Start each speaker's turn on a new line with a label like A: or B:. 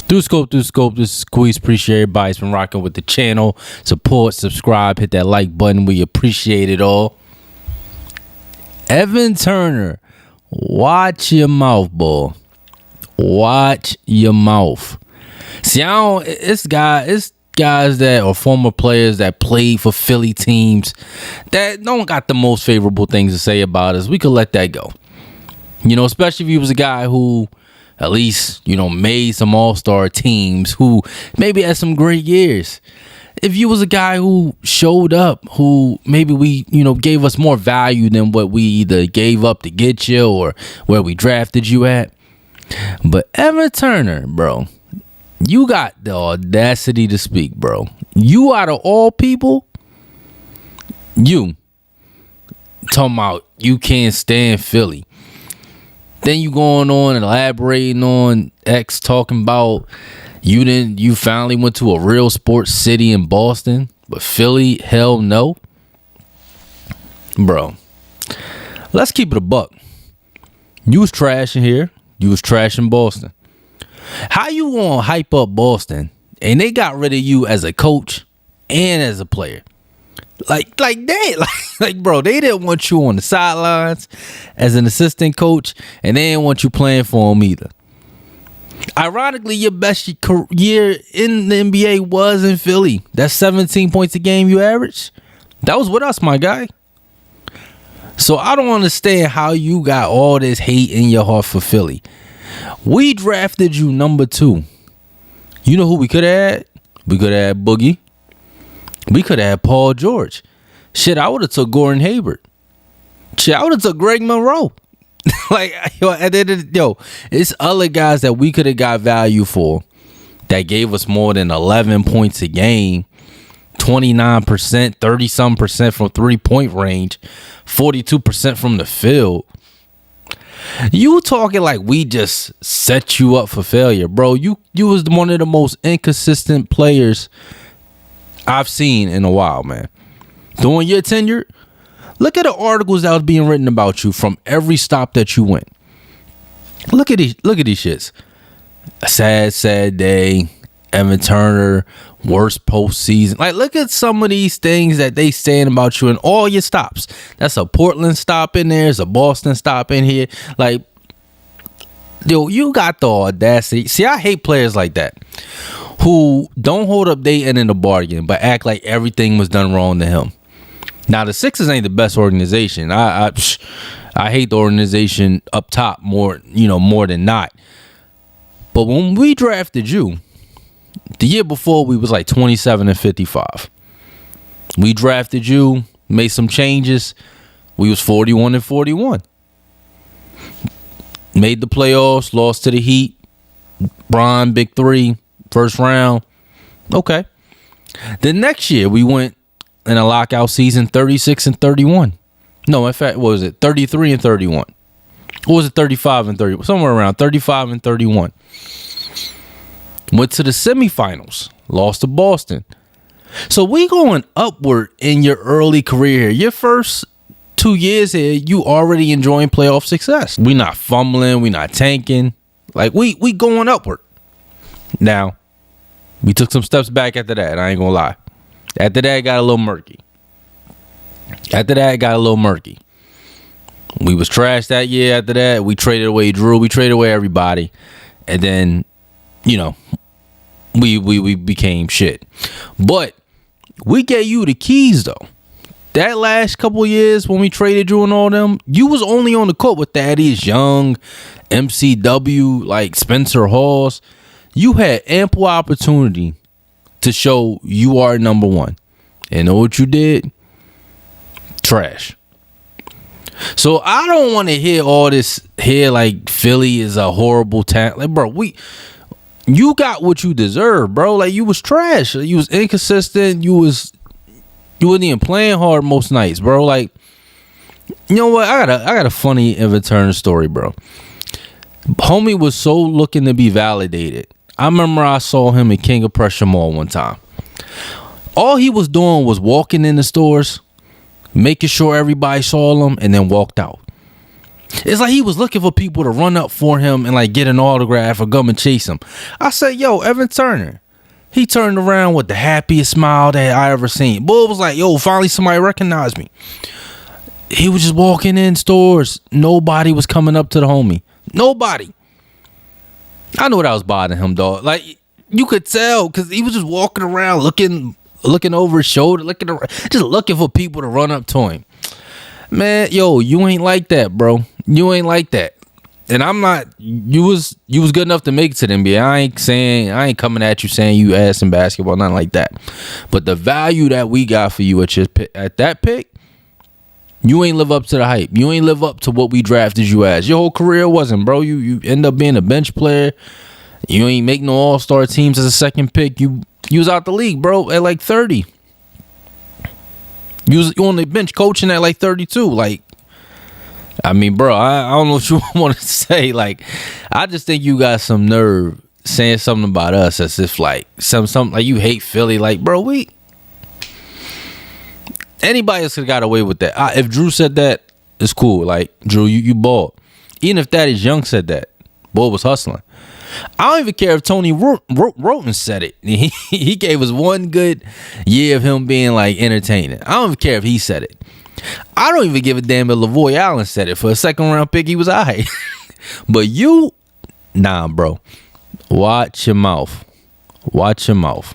A: Through scope, this is Squeeze. Appreciate everybody's been rocking with the channel. Support, subscribe, hit that like button. We appreciate it all. Evan Turner, watch your mouth, boy. Watch your mouth. See, it's guys that are former players that played for Philly teams that don't got the most favorable things to say about us. We could let that go. You know, especially if he was a guy who at least, made some all-star teams, who maybe had some great years. If you was a guy who showed up, who maybe we, gave us more value than what we either gave up to get you or where we drafted you at. But Evan Turner, bro, you got the audacity to speak, bro. You out of all people, you talking about you can't stand Philly. Then you going on and elaborating on X talking about you finally went to a real sports city in Boston, but Philly, hell no. Bro, let's keep it a buck. You was trashing here. You was trashing Boston. How you gonna hype up Boston and they got rid of you as a coach and as a player? Like bro, they didn't want you on the sidelines as an assistant coach, and they didn't want you playing for them either. Ironically, your best year in the NBA was in Philly. That's 17 points a game you averaged. That was with us, my guy. So I don't understand how you got all this hate in your heart for Philly. We drafted you number 2. You know who we could have had? We could have had Boogie. We could have had Paul George. Shit, I would have took Gordon Hayward. Shit, I would have took Greg Monroe. It's other guys that we could have got value for that gave us more than 11 points a game, 29%, 30-some percent from 3-point range, 42% from the field. You talking like we just set you up for failure, bro. You was one of the most inconsistent players I've seen in a while, man. During your tenure, look at the articles that was being written about you from every stop that you went. Look at these shits. A sad day. Evan Turner, worst postseason. Like, look at some of these things that they saying about you in all your stops. That's a Portland stop in there. There's a Boston stop in here. Like, yo, you got the audacity. See, I hate players like that who don't hold up their end in the bargain, but act like everything was done wrong to him. Now, the Sixers ain't the best organization. I hate the organization up top more than not. But when we drafted you, the year before we was like 27-55. We drafted you, made some changes. We was 41-41. Made the playoffs, lost to the Heat. Bron, Big 3. First round. Okay. The next year, we went in a lockout season 36-31. No, in fact, what was it? 33-31. Or was it 35-31? Somewhere around 35-31. Went to the semifinals. Lost to Boston. So we going upward in your early career. Your first 2 years here, you already enjoying playoff success. We not fumbling. We not tanking. Like, we going upward. Now, we took some steps back after that. I ain't gonna lie. After that, it got a little murky. We was trashed that year after that. We traded away Drew. We traded away everybody. And then, we became shit. But we gave you the keys, though. That last couple of years when we traded Drew and all them, you was only on the court with Thaddeus Young, MCW, like Spencer Hawes. You had ample opportunity to show you are number one. And know what you did? Trash. So I don't want to hear all this here like Philly is a horrible talent. Like, bro, you got what you deserve, bro. Like, you was trash. You was inconsistent. You wasn't even playing hard most nights, bro. Like, you know what? I got a funny Evan Turner story, bro. Homie was so looking to be validated. I remember I saw him at King of Prussia Mall one time. All he was doing was walking in the stores, making sure everybody saw him, and then walked out. It's like he was looking for people to run up for him and like get an autograph or come and chase him. I said, yo, Evan Turner. He turned around with the happiest smile that I ever seen. Boy was like, yo, finally somebody recognized me. He was just walking in stores. Nobody was coming up to the homie. Nobody. I know what I was bothering him, dog. Like, you could tell because he was just walking around looking over his shoulder, just looking for people to run up to him. Man, yo, you ain't like that, bro. You ain't like that. And I'm not. You was good enough to make it to the NBA. I ain't coming at you saying you ass in basketball, nothing like that. But the value that we got for you at that pick, you ain't live up to the hype. You ain't live up to what we drafted you as. Your whole career wasn't, bro. You end up being a bench player. You ain't make no all-star teams as a second pick. You was out the league, bro, at like 30. You was on the bench coaching at like 32. Like, I mean, bro, I don't know what you want to say. Like, I just think you got some nerve saying something about us as if like something like you hate Philly. Like, bro, anybody else could have got away with that. If Drew said that, it's cool. Like, Drew, you balled. Even if Thaddeus Young said that, boy was hustling. I don't even care if Tony Roten said it. He gave us one good year of him being like entertaining. I don't even care if he said it. I don't even give a damn if LaVoy Allen said it. For a second round pick, he was all right. But you, nah, bro. Watch your mouth. Watch your mouth.